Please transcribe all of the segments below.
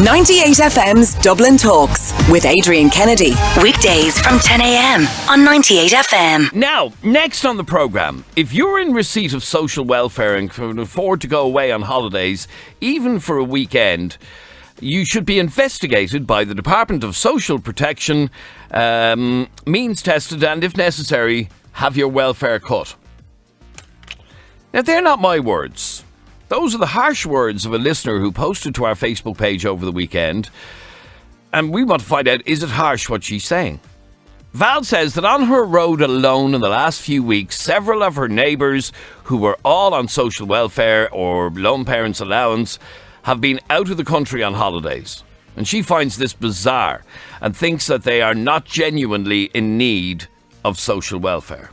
98FM's Dublin Talks with Adrian Kennedy. Weekdays from 10 a.m. on 98FM. Now, next on the programme, if you're in receipt of social welfare and can afford to go away on holidays, even for a weekend, you should be investigated by the Department of Social Protection, means tested, and if necessary, have your welfare cut. Now, they're not my words. Those are the harsh words of a listener who posted to our Facebook page over the weekend. And we want to find out, is it harsh what she's saying? Val says that on her road alone in the last few weeks, several of her neighbours who were all on social welfare or lone parents allowance have been out of the country on holidays. And she finds this bizarre and thinks that they are not genuinely in need of social welfare.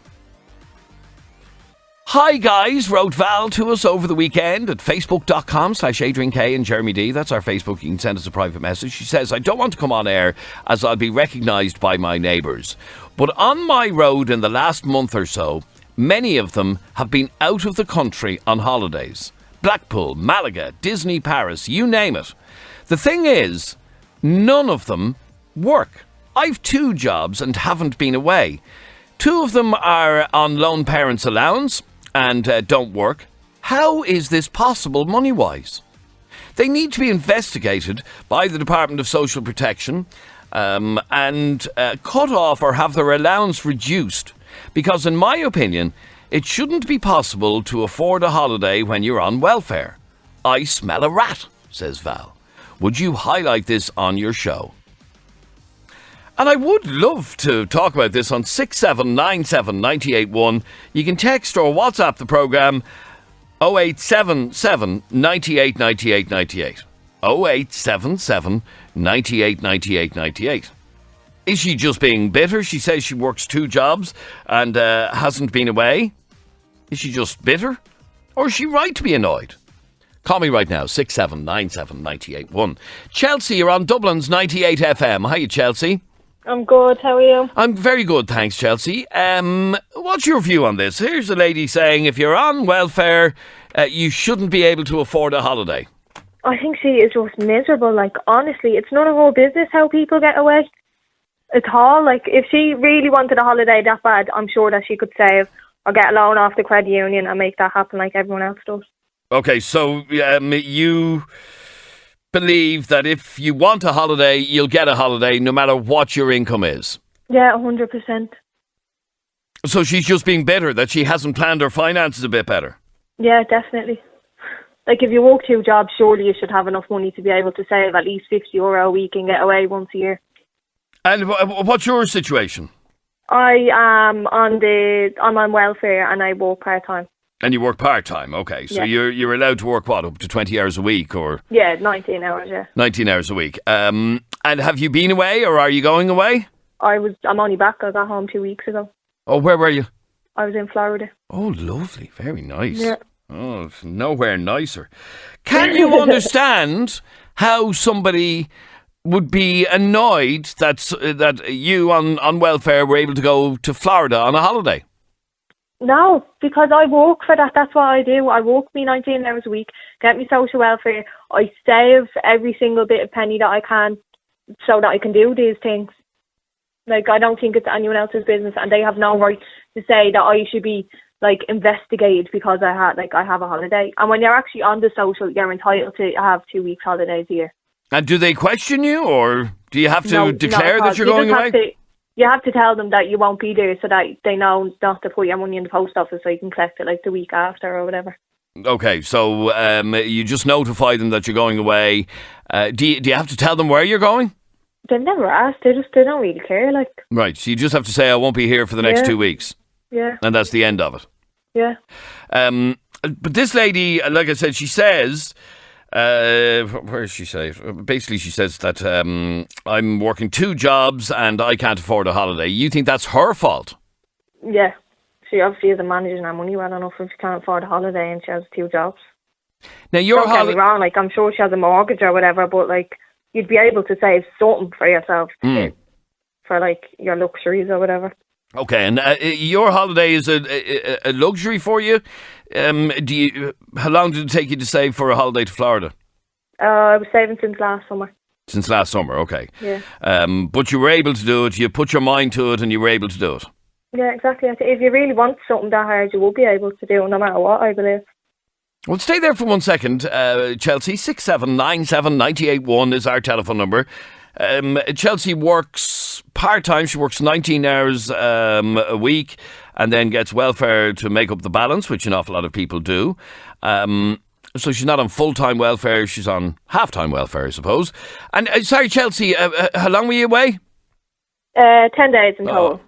Hi guys, wrote Val to us over the weekend at facebook.com/Adrian K and Jeremy D. That's our Facebook. You can send us a private message. She says, I don't want to come on air as I'll be recognised by my neighbours. But on my road in the last month or so, many of them have been out of the country on holidays. Blackpool, Malaga, Disney, Paris, you name it. The thing is, none of them work. I've 2 jobs and haven't been away. 2 of them are on lone parents allowance and don't work. How is this possible money-wise? They need to be investigated by the Department of Social Protection and cut off or have their allowance reduced. Because in my opinion, it shouldn't be possible to afford a holiday when you're on welfare. I smell a rat, says Val. Would you highlight this on your show? And I would love to talk about this on 6797 981. You can text or WhatsApp the programme 0877 98 98 98. 0877 98 98 98. Is she just being bitter? She says she works 2 jobs and hasn't been away. Is she just bitter? Or is she right to be annoyed? Call me right now, 6797 981. Chelsea, you're on Dublin's 98FM. Hiya, Chelsea. I'm good, how are you? I'm very good, thanks, Chelsea. What's your view on this? Here's a lady saying if you're on welfare, you shouldn't be able to afford a holiday. I think she is just miserable. Like, honestly, it's none of her business how people get away at all. Like, if she really wanted a holiday that bad, I'm sure that she could save or get a loan off the credit union and make that happen like everyone else does. Okay, so you believe that if you want a holiday, you'll get a holiday no matter what your income is? Yeah, 100%. So she's just being bitter that she hasn't planned her finances a bit better? Yeah, definitely. Like, if you work 2 jobs, surely you should have enough money to be able to save at least €50 a week and get away once a year. And what's your situation? I'm on welfare and I work part-time. And you work part-time, okay. So yeah. You're allowed to work, what, up to 20 hours a week? Or yeah, 19 hours, yeah. 19 hours a week. And have you been away or are you going away? I'm only back. I got home 2 weeks ago. Oh, where were you? I was in Florida. Oh, lovely. Very nice. Yeah. Oh, it's nowhere nicer. Can you understand how somebody would be annoyed that you on welfare were able to go to Florida on a holiday? No, because I work for that. That's what I do. I work me 19 hours a week, get me social welfare. I save every single bit of penny that I can so that I can do these things. Like, I don't think it's anyone else's business, and they have no right to say that I should be, like, investigated because I have a holiday. And when you're actually on the social, you're entitled to have 2 weeks holidays a year. And do they question you, or do you have to declare that you're going away? You have to tell them that you won't be there so that they know not to put your money in the post office so you can collect it like the week after or whatever. Okay, so you just notify them that you're going away. Do you have to tell them where you're going? They've never asked. They don't really care. Like. Right, so you just have to say, I won't be here for the next 2 weeks. Yeah. And that's the end of it. Yeah. But this lady, like I said, she says... where does she say? Basically, she says that I'm working 2 jobs and I can't afford a holiday. You think that's her fault? Yeah. She obviously isn't managing her money well enough if she can't afford a holiday and she has 2 jobs. Now, don't get me wrong, like, I'm sure she has a mortgage or whatever, but, like, you'd be able to save something for yourself for, like, your luxuries or whatever. Okay, and your holiday is a luxury for you. How long did it take you to save for a holiday to Florida? I was saving since last summer. Since last summer, okay. Yeah. But you were able to do it, you put your mind to it and you were able to do it. Yeah, exactly. If you really want something that hard, you will be able to do it no matter what, I believe. Well, stay there for 1 second, Chelsea. 6797981 is our telephone number. Chelsea works part-time. She works 19 hours a week and then gets welfare to make up the balance, which an awful lot of people do. So she's not on full-time welfare. She's on half-time welfare, I suppose. And sorry, Chelsea, how long were you away? 10 days in total.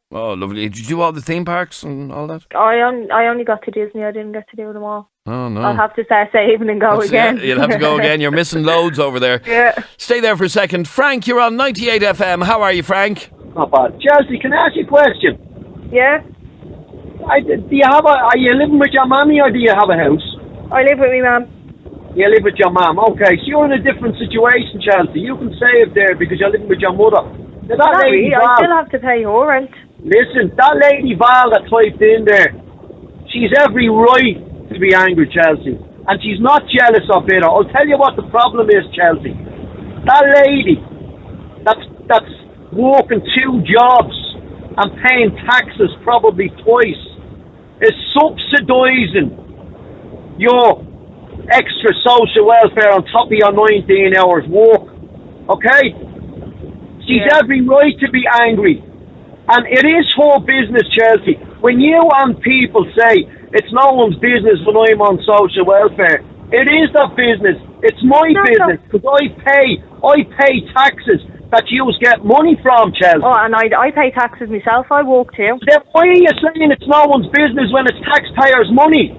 Oh, lovely. Did you do all the theme parks and all that? I only got to Disney. I didn't get to do them all. Oh, no. I'll have to start saving and go again. Yeah, you'll have to go again. You're missing loads over there. Yeah. Stay there for a second. Frank, you're on 98FM. How are you, Frank? Not bad. Chelsea, can I ask you a question? Yeah? Are you living with your mummy or do you have a house? I live with my mum. You live with your mum. Okay, so you're in a different situation, Chelsea. You can save there because you're living with your mother. Now, Not really. I still have to pay her rent. Listen, that lady Val that typed in there, she's every right to be angry, Chelsea. And she's not jealous or bitter. I'll tell you what the problem is, Chelsea. That lady that's working 2 jobs and paying taxes probably twice is subsidising your extra social welfare on top of your 19 hours work. Okay? She's every right to be angry. And it is her business, Chelsea. When you and people say it's no one's business when I'm on social welfare, it is their business. It's my business because I pay taxes that you get money from, Chelsea. Oh, and I pay taxes myself. I work too. Then why are you saying it's no one's business when it's taxpayers' money?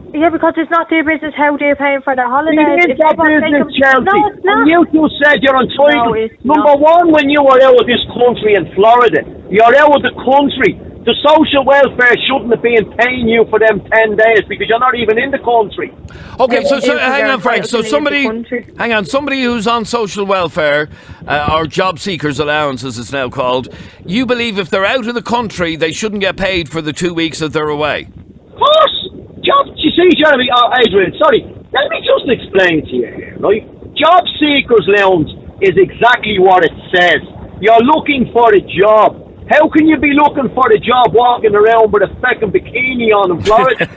Yeah, because it's not their business how they're paying for their holidays. It is their business, Chelsea. No, it's not. And you just said you're entitled. No, it's Number one, when you were out of this country in Florida, you're out of the country. The social welfare shouldn't have been paying you for them 10 days because you're not even in the country. Okay, so hang on, Frank. So somebody who's on social welfare or job seekers allowance, as it's now called, you believe if they're out of the country, they shouldn't get paid for the 2 weeks that they're away? Of course. You see, Jeremy, Adrian, sorry, let me just explain to you here, right? Job seekers allowance is exactly what it says. You're looking for a job. How can you be looking for a job walking around with a fucking bikini on in Florida?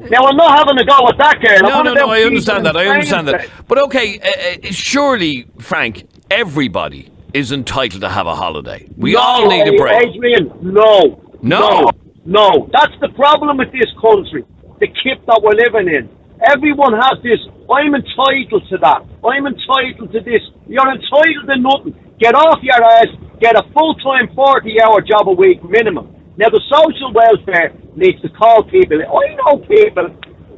Now, I'm not having a go at that, girl. No, I understand that. But okay, surely, Frank, everybody is entitled to have a holiday. We all need a break. Adrian, no. That's the problem with this country, the kip that we're living in. Everyone has this, I'm entitled to that. I'm entitled to this. You're entitled to nothing. Get off your ass, get a full-time 40-hour job a week minimum. Now, the social welfare needs to call people. I know people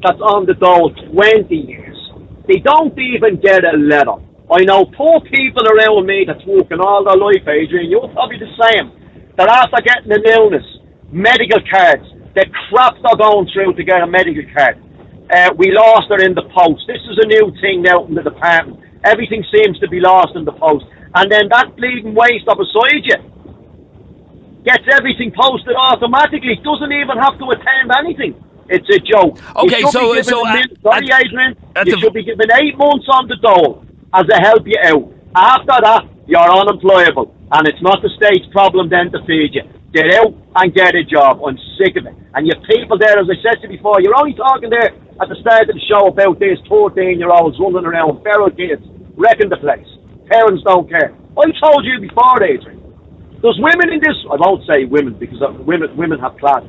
that's on the dole 20 years. They don't even get a letter. I know poor people around me that's working all their life, Adrian. You're probably the same. They're after getting an illness, medical cards. The crap they're going through to get a medical card. We lost her in the post. This is a new thing now in the department. Everything seems to be lost in the post. And then that bleeding waste up beside you gets everything posted automatically. Doesn't even have to attend anything. It's a joke. Okay, Adrian, you should be given 8 months on the dole as a help you out. After that, you're unemployable. And it's not the state's problem then to feed you. Get out and get a job. I'm sick of it. And you people there, as I said to you before, you're only talking there at the start of the show about these 14-year-olds running around, feral kids, wrecking the place. Parents don't care. I told you before, Adrian. There's women in this, I won't say women because women have class.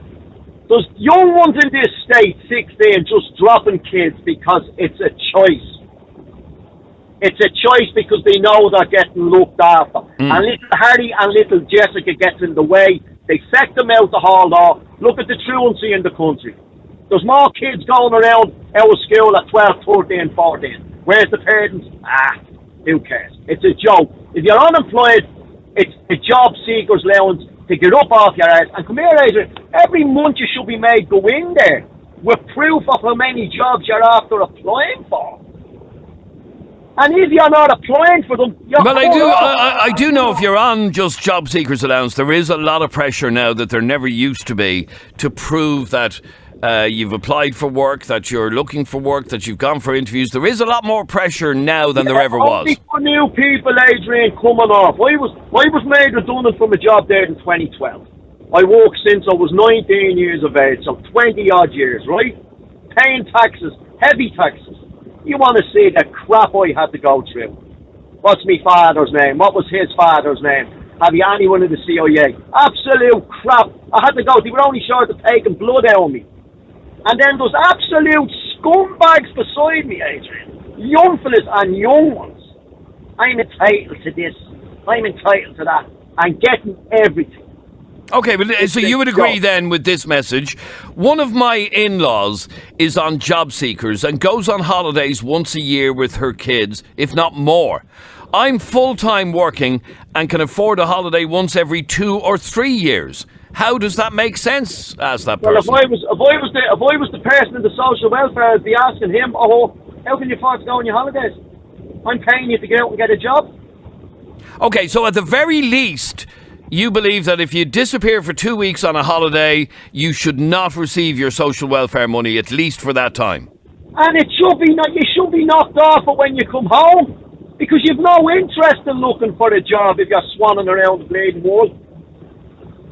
There's young ones in this state, 16, just dropping kids because it's a choice. It's a choice because they know they're getting looked after. And little Harry and little Jessica gets in the way. They set them out the hall door. Look at the truancy in the country. There's more kids going around out of school at 12, 13, 14. Where's the parents? Who cares? It's a joke. If you're unemployed, it's a job seeker's allowance to get up off your ass. And come here, Adrian, every month you should be made go in there with proof of how many jobs you're after applying for. And if you're not applying for them, you're... Well, I do know if you're on just job seekers allowance, there is a lot of pressure now that there never used to be to prove that you've applied for work, that you're looking for work, that you've gone for interviews. There is a lot more pressure now than there ever was. Only for new people, Adrian, coming off. I was made redundant from a job there in 2012. I worked since I was 19 years of age, so 20 odd years, right? Paying taxes, heavy taxes. You want to see the crap I had to go through. What's my father's name? What was his father's name? Have you anyone in the CIA? Absolute crap. I had to go. They were only short of taking blood out of me. And then there's absolute scumbags beside me, Adrian. Young fellas and young ones. I'm entitled to this. I'm entitled to that. I'm getting everything. Okay, but so you would agree then with this message. One of my in-laws is on job seekers and goes on holidays once a year with her kids, if not more. I'm full-time working and can afford a holiday once every 2 or 3 years. How does that make sense? Asked that person. Well, if I was the person in the social welfare, I'd be asking him, how can you afford to go on your holidays? I'm paying you to get out and get a job. Okay, so at the very least, you believe that if you disappear for 2 weeks on a holiday, you should not receive your social welfare money, at least for that time. And you should be knocked off it when you come home. Because you've no interest in looking for a job if you're swanning around the bleeding world.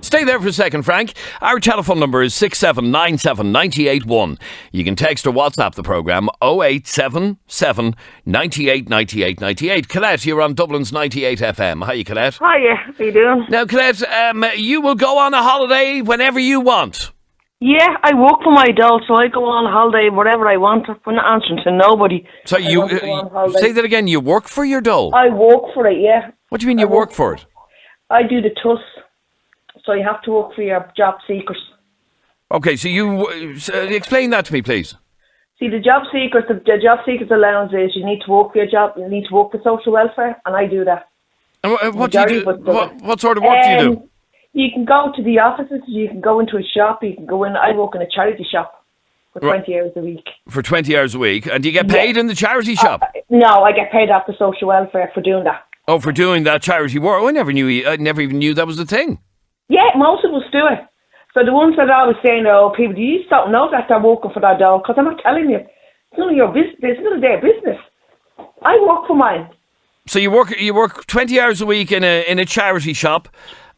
Stay there for a second, Frank. Our telephone number is 6797 981. You can text or WhatsApp the programme 0877 98 98 98. Colette, you're on Dublin's 98FM. Hiya, Colette. Hiya, how you doing? Now, Colette, you will go on a holiday whenever you want. Yeah, I work for my Dole, so I go on holiday wherever I want. I'm not answering to nobody. So you say that again, you work for your Dole? I work for it, yeah. What do you mean you work for it? I do the TUS, so you have to work for your job seekers. Okay, so you explain that to me, please. See, the job seekers allowance is you need to work for your job, you need to work for social welfare, and I do that. And what do you do? What sort of work do you do? You can go to the offices, you can go into a shop, you can go in. I work in a charity shop for 20 hours a week. For 20 hours a week? And do you get paid in the charity shop? No, I get paid after social welfare for doing that. Oh, for doing that charity work? I never even knew that was a thing. Yeah, most of us do it. So the ones that I was saying, people, you just don't know that they're working for that Dole, because I'm not telling you. It's none of your business. It's none of their business. I work for mine. So you work 20 hours a week in a charity shop.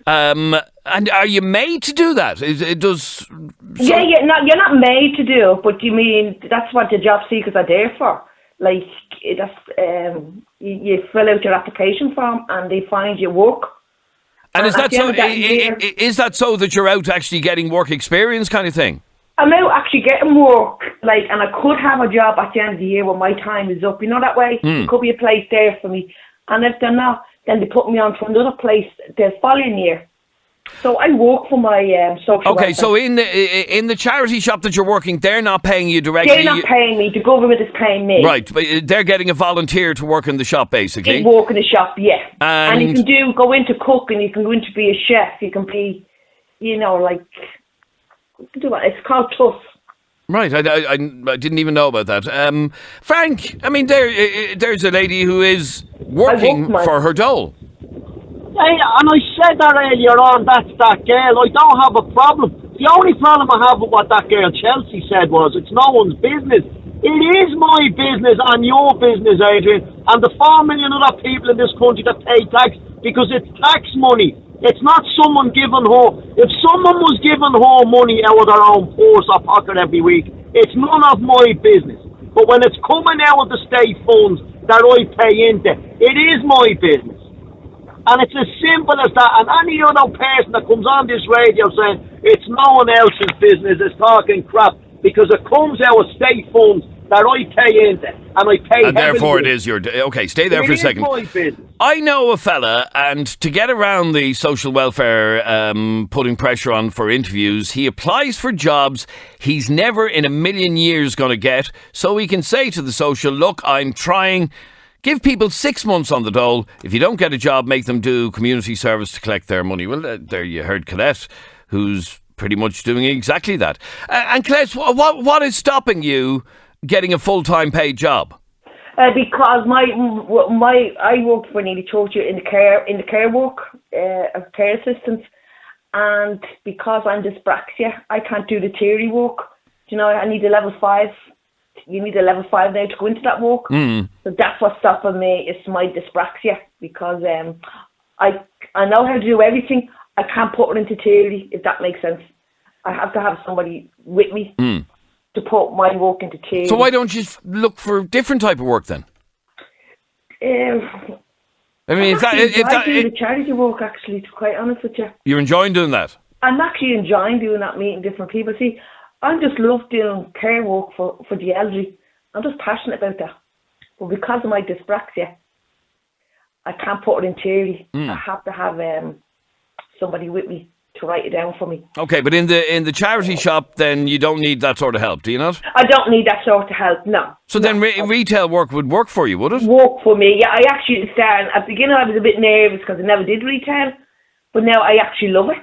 And are you made to do that? Yeah, you're not made to do it, but you mean that's what the job seekers are there for. Like, you fill out your application form and they find you work. And is that so that you're out actually getting work experience kind of thing? I'm out actually getting work, and I could have a job at the end of the year when my time is up. You know that way? There could be a place there for me. And if they're not, then they put me on to another place the following year. So I work for my social welfare. Okay, so in the charity shop that you're working, they're not paying you directly? They're not paying me. The government is paying me. Right, but they're getting a volunteer to work in the shop, basically? They work in the shop, yeah. And you can go into cook, and you can go into be a chef. You can be, you can do it. It's called TUS. Right, I didn't even know about that. Frank, I mean, there's a lady who is working for her Dole. And I said that earlier on, that's that girl. I don't have a problem. The only problem I have with what that girl Chelsea said was, it's no one's business. It is my business and your business, Adrian, and the 4 million other people in this country that pay tax, because it's tax money. It's not someone giving her. If someone was giving her money out of their own purse or pocket every week, it's none of my business. But when it's coming out of the state funds that I pay into, it is my business. And it's as simple as that. And any other person that comes on this radio saying it's no one else's business is talking crap, because it comes out of state funds that I pay into, and I pay. And therefore, it is your. Okay, stay there for a second. My business. I know a fella, and to get around the social welfare putting pressure on for interviews, he applies for jobs he's never in a million years going to get, so he can say to the social, "Look, I'm trying." Give people 6 months on the dole. If you don't get a job, make them do community service to collect their money. Well, there you heard Colette, who's pretty much doing exactly that. And Colette, what is stopping you getting a full-time paid job? Because I worked for nearly 12 years in the care work, as care assistant, and because I'm dyspraxia, I can't do the theory work. You know, I need a level 5. You need a level 5 now to go into that work. So that's what's stopping me, is my dyspraxia, because I know how to do everything. I can't put it into theory, if that makes sense. I have to have somebody with me to put my work into theory. So why don't you look for a different type of work then? I mean, I'm doing the charity work, actually, to be quite honest with you. You're enjoying doing that? I'm actually enjoying doing that, meeting different people. See, I just love doing care work for the elderly. I'm just passionate about that. But because of my dyspraxia, I can't put it in theory. I have to have somebody with me to write it down for me. Okay, but in the charity shop, then you don't need that sort of help, do you not? I don't need that sort of help, no. So then retail work would work for you, would it? Work for me, yeah. I actually started, at the beginning I was a bit nervous because I never did retail, but now I actually love it.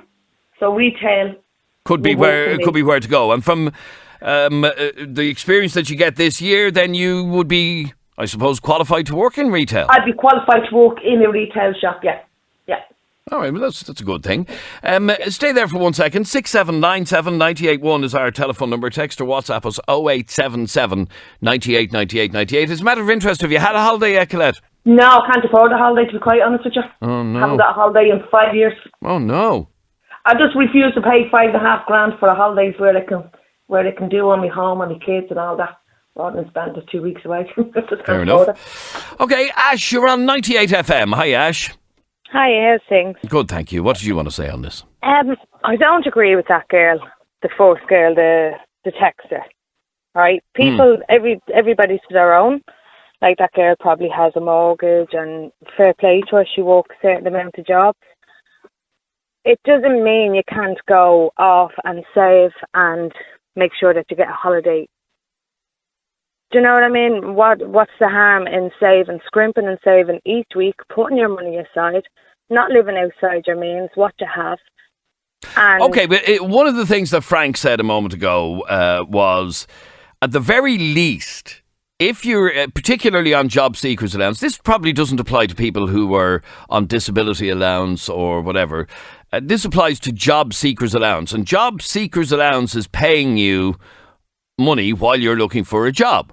So retail could be where to go. And from the experience that you get this year, then you would be, I suppose, qualified to work in retail. I'd be qualified to work in a retail shop, yeah. All right, well, that's a good thing. Stay there for 1 second. 6797 981 is our telephone number. Text or WhatsApp us 0877 98 98 98. As a matter of interest, have you had a holiday yet, Colette? No, I can't afford a holiday, to be quite honest with you. Oh, no. Haven't got a holiday in 5 years. Oh, no. I just refuse to pay $5,500 for the holidays where they can do on my home and my kids and all that, rather than spend the 2 weeks away. Fair enough. Okay, Ash, you're on 98FM. Hi, Ash. Hi, how's things? Good, thank you. What did you want to say on this? I don't agree with that girl, the first girl, the texter. Right? People, everybody's to their own. Like, that girl probably has a mortgage, and fair play to her, she works a certain amount of jobs. It doesn't mean you can't go off and save and make sure that you get a holiday. Do you know what I mean? What's the harm in saving, scrimping and saving each week, putting your money aside, not living outside your means, what you have? And okay, but one of the things that Frank said a moment ago was, at the very least, if you're particularly on job seekers allowance, this probably doesn't apply to people who are on disability allowance or whatever. This applies to job seekers allowance, and job seekers allowance is paying you money while you're looking for a job.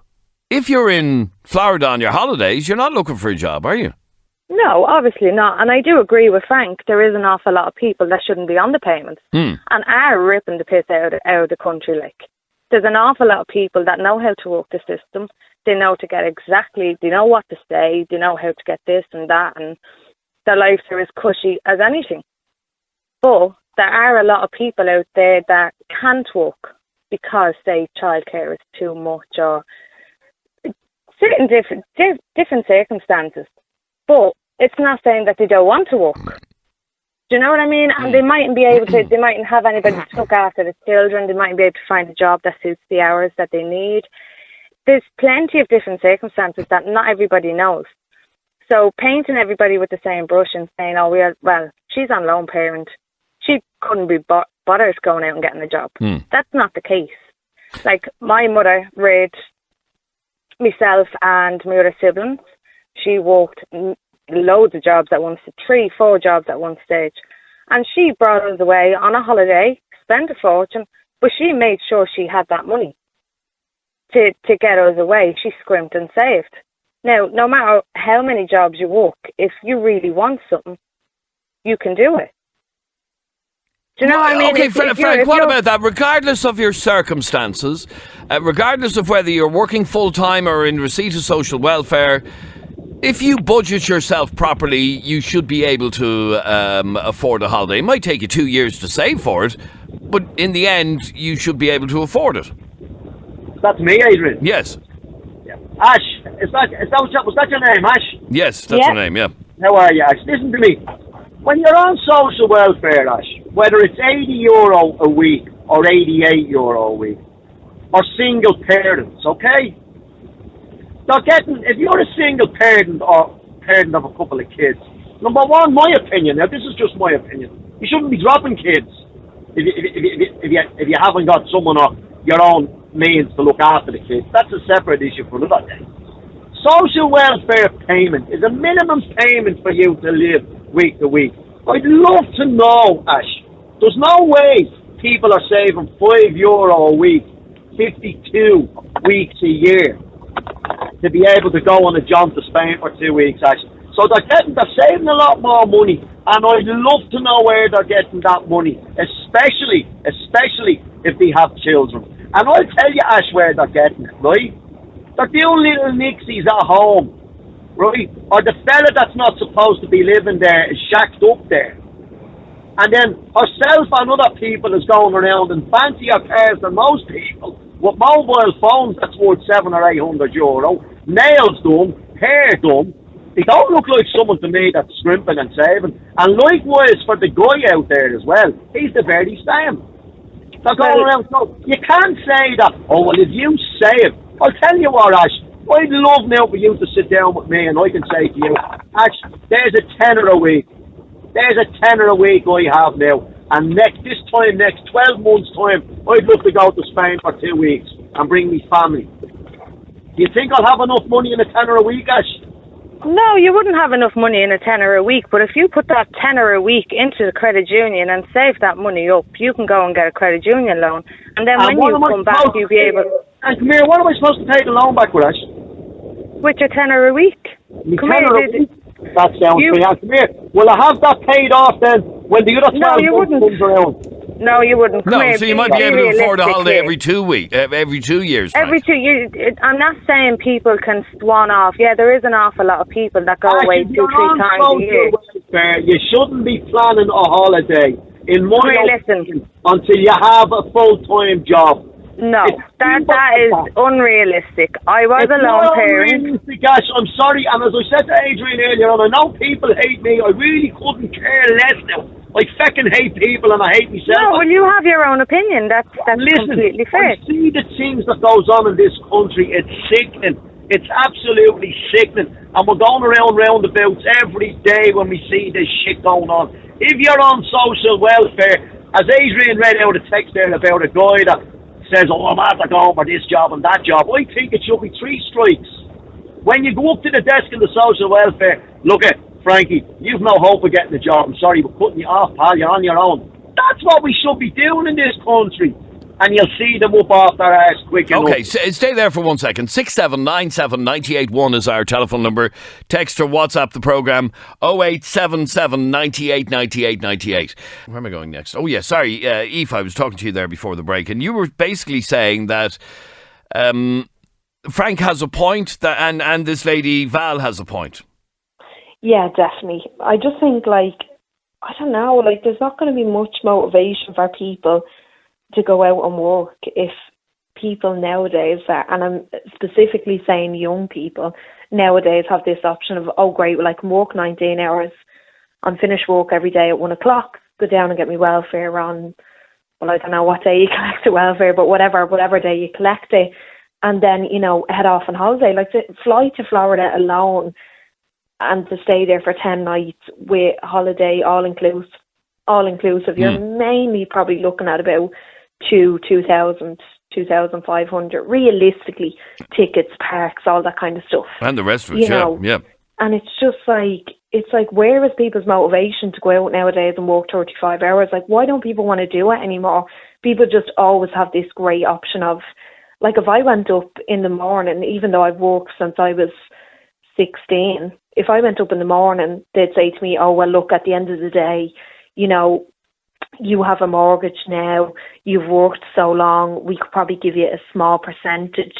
If you're in Florida on your holidays, you're not looking for a job, are you? No, obviously not. And I do agree with Frank. There is an awful lot of people that shouldn't be on the payments and are ripping the piss out of the country. Like, there's an awful lot of people that know how to work the system. They know to get they know what to say. They know how to get this and that, and their lives are as cushy as anything. But there are a lot of people out there that can't work because, say, childcare is too much or certain different circumstances. But it's not saying that they don't want to work. Do you know what I mean? And they mightn't be able to, they mightn't have anybody to look after the children. They mightn't be able to find a job that suits the hours that they need. There's plenty of different circumstances that not everybody knows. So painting everybody with the same brush and saying, she's on lone parent. She couldn't be bothered going out and getting a job. That's not the case. Like, my mother reared myself and my other siblings. She worked loads of jobs at once, 3-4 jobs at one stage. And she brought us away on a holiday, spent a fortune, but she made sure she had that money to get us away. She scrimped and saved. Now, no matter how many jobs you work, if you really want something, you can do it. Do you know what I mean? Okay, Frank, what about that? Regardless of your circumstances, regardless of whether you're working full-time or in receipt of social welfare, if you budget yourself properly, you should be able to afford a holiday. It might take you 2 years to save for it, but in the end, you should be able to afford it. That's me, Adrian. Yes. Yeah. Ash, was that your name, Ash? Yes, that's your name, yeah. How are you, Ash? Listen to me. When you're on social welfare, Ash, whether it's €80 a week or €88 a week, or single parents, okay? If you're a single parent or parent of a couple of kids, number one, my opinion, now this is just my opinion, you shouldn't be dropping kids if you haven't got someone of your own means to look after the kids. That's a separate issue for another day. Social welfare payment is a minimum payment for you to live week to week. I'd love to know, Ash, there's no way people are saving €5 a week 52 weeks a year to be able to go on a jaunt to Spain for 2 weeks, actually. So they're saving a lot more money, and I'd love to know where they're getting that money, especially if they have children. And I'll tell you, Ash, where they're getting it, right? They're doing little nixies at home, right? Or the fella that's not supposed to be living there is shacked up there. And then herself and other people is going around in fancier cars than most people, with mobile phones that's worth €700 or €800, nails done, hair done. They don't look like someone to me that's scrimping and saving. And likewise for the guy out there as well, he's the very same. They're going around, so you can't say that, oh, well, if you save, I'll tell you what, Ash, I'd love now for you to sit down with me and I can say to you, Ash, there's a tenner a week. There's a tenner a week I have now. And next 12 months' time, I'd love to go to Spain for 2 weeks and bring me family. Do you think I'll have enough money in a tenner a week, Ash? No, you wouldn't have enough money in a tenner a week, but if you put that tenner a week into the credit union and save that money up, you can go and get a credit union loan. And then when you come back, you'll be able... And come here, what am I supposed to take the loan back with, Ash? With your tenner a week. Come here, that sounds pretty. Come here. Will I have that paid off then when the other 12 months comes around? No, you wouldn't. Come here, so you might be able to afford a holiday every 2 weeks, every 2 years. Every 2 years. I'm not saying people can swan off. Yeah, there is an awful lot of people that go away 2-3 times a year. You shouldn't be planning a holiday, in my opinion, until you have a full-time job. No, that is unrealistic. I was a lone parent. Gosh, I'm sorry, and as I said to Adrian earlier on, I know people hate me. I really couldn't care less now. I fucking hate people and I hate myself. No, well, you have your own opinion. That's completely fair. I see the things that goes on in this country. It's sickening. It's absolutely sickening. And we're going around roundabouts every day when we see this shit going on. If you're on social welfare, as Adrian read out a text there about a guy that says, oh, I'm after going for this job and that job, I think it should be 3 strikes. When you go up to the desk in the social welfare, look at Frankie, you've no hope of getting a job. I'm sorry, we're cutting you off, pal. You're on your own. That's what we should be doing in this country. And you'll see them up off their arse quick enough. Okay, stay there for 1 second. 6797 981 is our telephone number. Text or WhatsApp the programme 0877 98 98 98. Where am I going next? Oh, yeah, sorry, Aoife, I was talking to you there before the break, and you were basically saying that Frank has a point, and this lady Val has a point. Yeah, definitely. I just think, I don't know, there's not going to be much motivation for people to go out and work if people nowadays, and I'm specifically saying young people, nowadays have this option of, oh great, well I can work 19 hours and finish work every day at 1 o'clock, go down and get my welfare on, well I don't know what day you collect the welfare, but whatever day you collect it, and then, head off on holiday. To fly to Florida alone and to stay there for 10 nights with holiday all inclusive, you're mainly probably looking at about 2,500 realistically, tickets, parks, all that kind of stuff, and the rest of it. Yeah. And it's just where is people's motivation to go out nowadays and work 35 hours? Why don't people want to do it anymore? People just always have this great option of, if I went up in the morning, even though I've worked since I was 16, if I went up in the morning, they'd say to me, oh well, look, at the end of the day, you have a mortgage now, you've worked so long, we could probably give you a small percentage.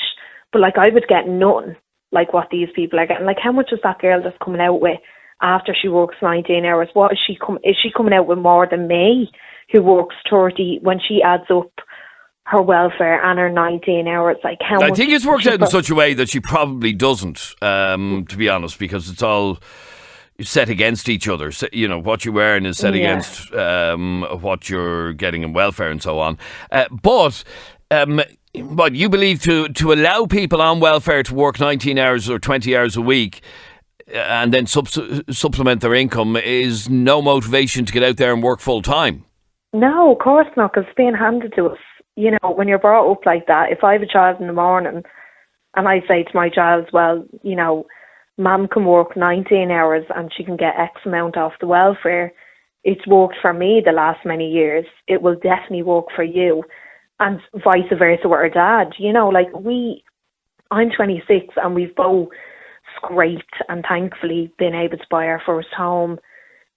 But I would get none like what these people are getting. How much is that girl that's coming out with after she works 19 hours? What is she coming out with more than me, who works 30, when she adds up her welfare and her 19 hours? How much? I think it's worked out in such a way that she probably doesn't, to be honest, because it's all set against each other. So, what you're wearing is set against what you're getting in welfare and so on. But you believe to allow people on welfare to work 19 hours or 20 hours a week and then supplement their income is no motivation to get out there and work full time? No, of course not, because it's being handed to us. When you're brought up like that, if I have a child in the morning and I say to my child, well, Mum can work 19 hours and she can get X amount off the welfare. It's worked for me the last many years. It will definitely work for you. and vice versa with our dad. You know, like I'm 26 and we've both scraped and thankfully been able to buy our first home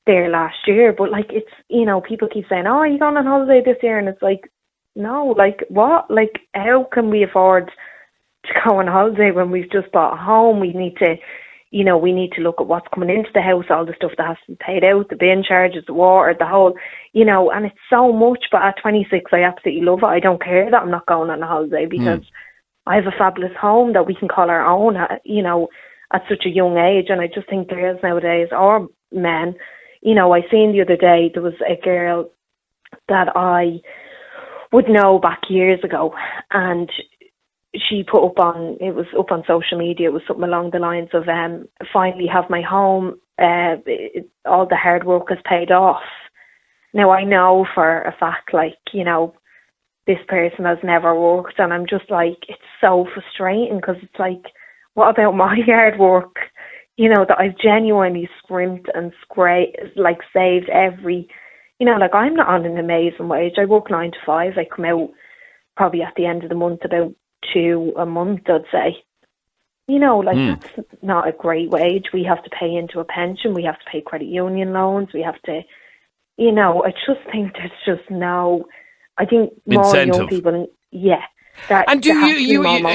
there last year. But like, it's, you know, people keep saying, oh, are you going on holiday this year? And it's like, no, like what? Like, how can we afford to go on holiday when we've just bought a home? We need to, you know, we need to look at what's coming into the house, all the stuff that has to be paid out, the bin charges, the water, the whole, you know, and it's so much. But at 26, I absolutely love it. I don't care that I'm not going on a holiday because I have a fabulous home that we can call our own, you know, at such a young age. And I just think girls nowadays, or men, you know, I seen the other day, there was a girl that I would know back years ago, and she put up on, it was up on social media, it was something along the lines of, finally have my home, all the hard work is paid off. Now I know for a fact, like, you know, this person has never worked, and I'm just like, it's so frustrating because it's like, what about my hard work? You know, that I've genuinely scrimped and like saved every, you know, like I'm not on an amazing wage. I work 9 to 5. I come out probably at the end of the month about 2 a month, I'd say. You know, like that's not a great wage. We have to pay into a pension. We have to pay credit union loans. We have to, you know, I just think there's just no, I think more incentive. young people, And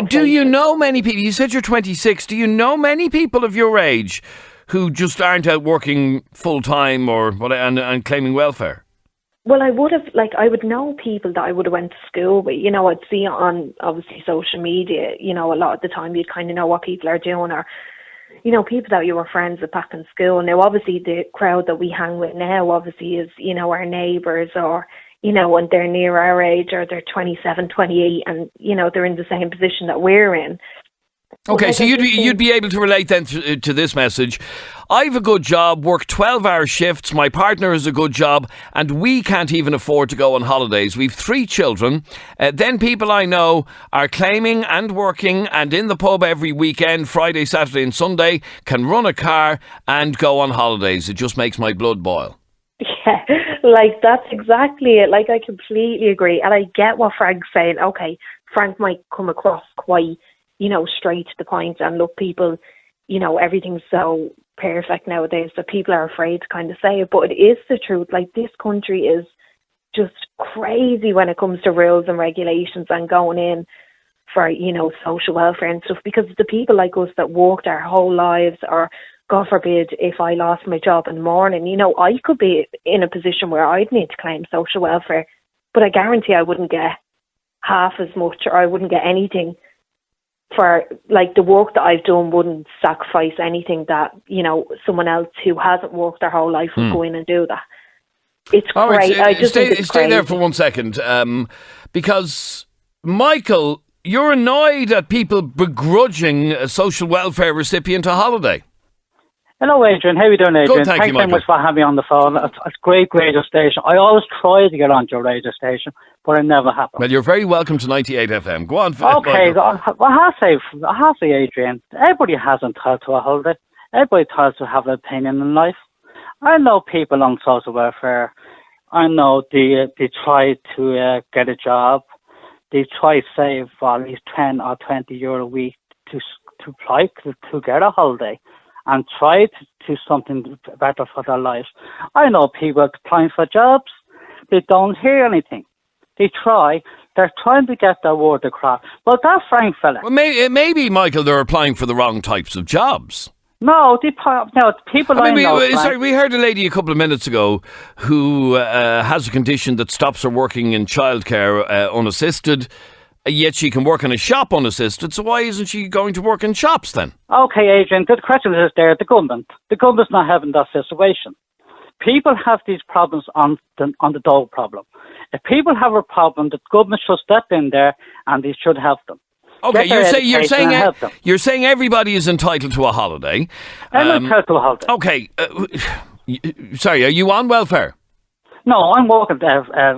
do you know many people? You said you're 26. Do you know many people of your age who just aren't out working full time or what and claiming welfare? Well, I would know people that I would have went to school with. You know, I'd see it on obviously social media. You know, a lot of the time you'd kind of know what people are doing, or you know, people that you were friends with back in school. Now, obviously, the crowd that we hang with now, obviously, is, you know, our neighbours, or you know, and they're near our age, or they're 27, 28, and, you know, they're in the same position that we're in. Okay, so you'd be able to relate then to this message. I've a good job, work 12-hour shifts, my partner has a good job, and we can't even afford to go on holidays. We've 3 children. Then people I know are claiming and working and in the pub every weekend, Friday, Saturday and Sunday, can run a car and go on holidays. It just makes my blood boil. Yeah, like that's exactly it. Like I completely agree. And I get what Frank's saying. Okay, Frank might come across quite, you know, straight to the point, and look, people, you know, everything's so perfect nowadays that people are afraid to kind of say it, but it is the truth. Like, this country is just crazy when it comes to rules and regulations and going in for, you know, social welfare and stuff, because the people like us that worked our whole lives, or God forbid, if I lost my job in the morning, you know, I could be in a position where I'd need to claim social welfare, but I guarantee I wouldn't get half as much, or I wouldn't get anything for, like, the work that I've done wouldn't sacrifice anything that, you know, someone else who hasn't worked their whole life would go in and do that. It's great. Right, I just think it's stay crazy. there for 1 second, because Michael, you're annoyed at people begrudging a social welfare recipient a holiday. Hello, Adrian. How are you doing, Adrian? Good, thank you, Thanks very Michael. much for having me on the phone. It's a great radio station. I always try to get onto your radio station, but it never happens. Well, you're very welcome to 98FM. Go on. Okay, Michael. I have to say, Adrian, everybody has entitled to a holiday. Everybody tries to have an opinion in life. I know people on social welfare. I know they try to get a job. They try to save at least 10 or 20 euro a week to apply to get a holiday and try to do something better for their lives. I know people applying for jobs. They don't hear anything. They try. They're trying to get their word across. But that Frank fella... Well, maybe, Michael, they're applying for the wrong types of jobs. No, people I know... Sorry, we heard a lady a couple of minutes ago who has a condition that stops her working in childcare unassisted, yet she can work in a shop unassisted, so why isn't she going to work in shops then? Okay, Adrian, the question is there, the government. The government's not having that situation. People have these problems on the Dole problem. If people have a problem, the government should step in there and they should help them. Okay, you're saying everybody is entitled to a holiday. I'm entitled to a holiday. Okay, sorry, are you on welfare? No, I'm working. I'm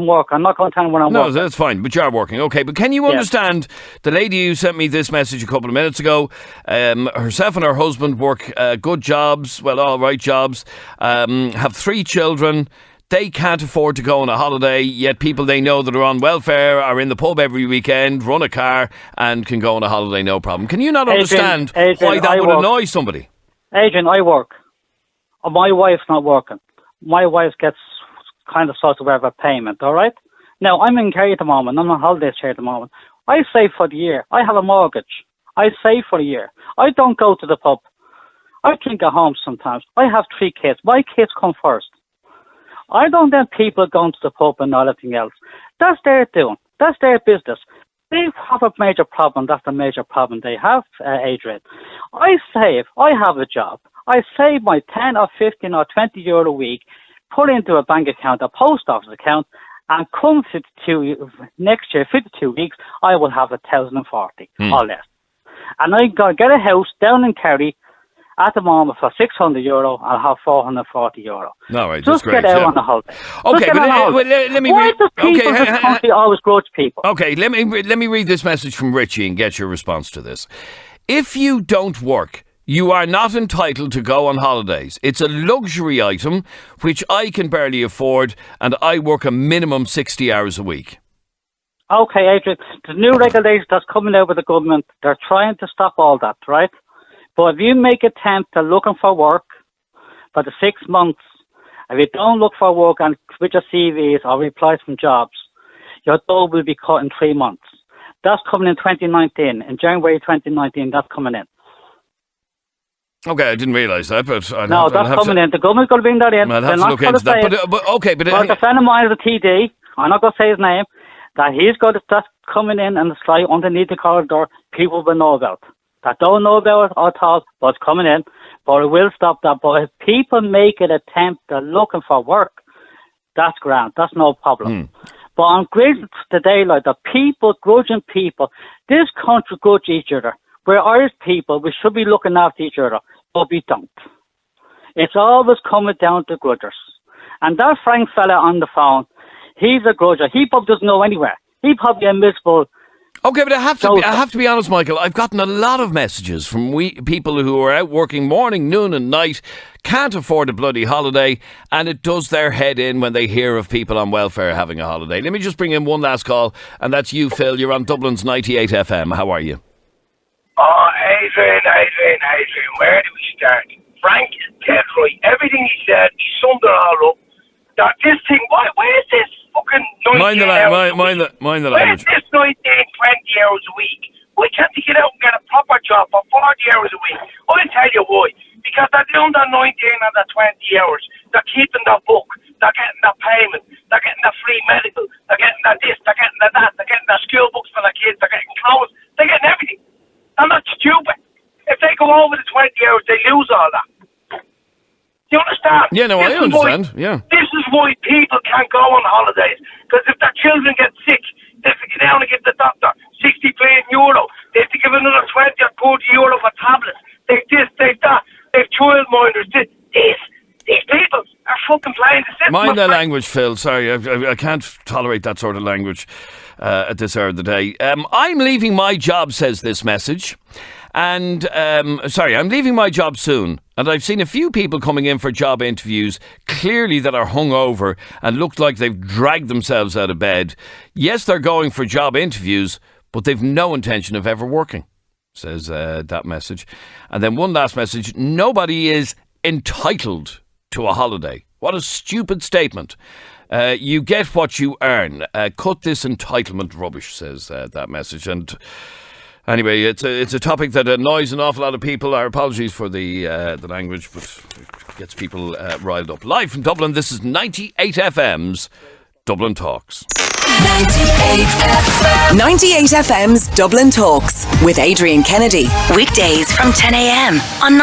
working. I'm not going to tell you when I'm working. No, that's fine, but you are working. Okay, but can you understand the lady who sent me this message a couple of minutes ago? Herself and her husband work good jobs, well, all right jobs, have 3 children. they can't afford to go on a holiday, yet people they know that are on welfare are in the pub every weekend, run a car and can go on a holiday no problem. Can you not understand why that would annoy somebody? Adrian, I work. My wife's not working. My wife gets kind of sort of whatever payment, all right? Now, I'm in Kerry at the moment. I'm on holidays here at the moment. I save for the year. I have a mortgage. I save for the year. I don't go to the pub. I drink at home sometimes. I have 3 kids. My kids come first. I don't want people going to the pub and everything else. That's their doing. That's their business. They have a major problem. That's the major problem they have, Adrian. I save. I have a job. I save my 10 or 15 or 20 euro a week, put into a bank account, a post office account, and come next year, 52 weeks, I will have 1,040 or less. And I go get a house down in Kerry at the moment for 600 euro. I'll have 440 euro. All right, just that's great. Get out on the holiday. Okay, but let me. Why do people in this country always grudge people? Okay, let me read this message from Richie and get your response to this. If you don't work, you are not entitled to go on holidays. It's a luxury item which I can barely afford, and I work a minimum 60 hours a week. Okay, Adrian, the new regulations that's coming out with the government, they're trying to stop all that, right? But if you make attempt to looking for work for the 6 months, if you don't look for work and with your CVs or replies from jobs, your dole will be cut in 3 months. That's coming in 2019. In January 2019, that's coming in. Okay, I didn't realise that, but that's coming in. The government's going to bring that in. I'll have to look into that. But a friend of mine is a TD. I'm not going to say his name. That he's got stuff coming in and it's like underneath the corridor. People will know about. That don't know about it at all, but it's coming in. But it will stop that. But if people make an attempt at looking for work, that's grand. That's no problem. But I'm grateful today, like the people, grudging people. This country grudge each other. We're Irish people, we should be looking after each other, but we don't. It's always coming down to grudgers. And that Frank fella on the phone, he's a grudger. He probably doesn't know anywhere. He probably a miserable. Okay, but I have to be honest, Michael. I've gotten a lot of messages from people who are out working morning, noon and night, can't afford a bloody holiday, and it does their head in when they hear of people on welfare having a holiday. Let me just bring in one last call, and that's you, Phil. You're on Dublin's 98FM. How are you? Oh, Adrian, where do we start? Frank is dead right. Everything he said, he summed it all up. That this thing, where's this fucking 19 hours Mind the language. Where's this 19, 20 hours a week? Why can't they get out and get a proper job for 40 hours a week? I'll tell you why. Because they're doing the 19 and the 20 hours. They're keeping their book. They're getting their payment. They're getting their free medical. They're getting their this. They're getting their that. They're getting their school books for their kids. They're getting clothes. They're getting everything. I'm not stupid. If they go over the 20 hours, they lose all that. Do you understand? Yeah, no, I understand. This is why people can't go on holidays. Because if their children get sick, they have to get down and get the doctor. 60 euro. They have to give another 20 or 40 euro for tablets. They've this, they've that. They've childminders. These people are fucking playing the system. Mind the language, Phil. Sorry, I can't tolerate that sort of language at this hour of the day. I'm leaving my job, says this message. And, I'm leaving my job soon. And I've seen a few people coming in for job interviews, clearly that are hungover and look like they've dragged themselves out of bed. Yes, they're going for job interviews, but they've no intention of ever working, says that message. And then one last message. Nobody is entitled to a holiday. What a stupid statement. You get what you earn. Cut this entitlement rubbish, says that message. And anyway, it's a topic that annoys an awful lot of people. Our apologies for the language, but it gets people riled up. Live from Dublin, this is 98FM's Dublin Talks. 98FM's Dublin Talks with Adrian Kennedy. Weekdays from 10 a.m. on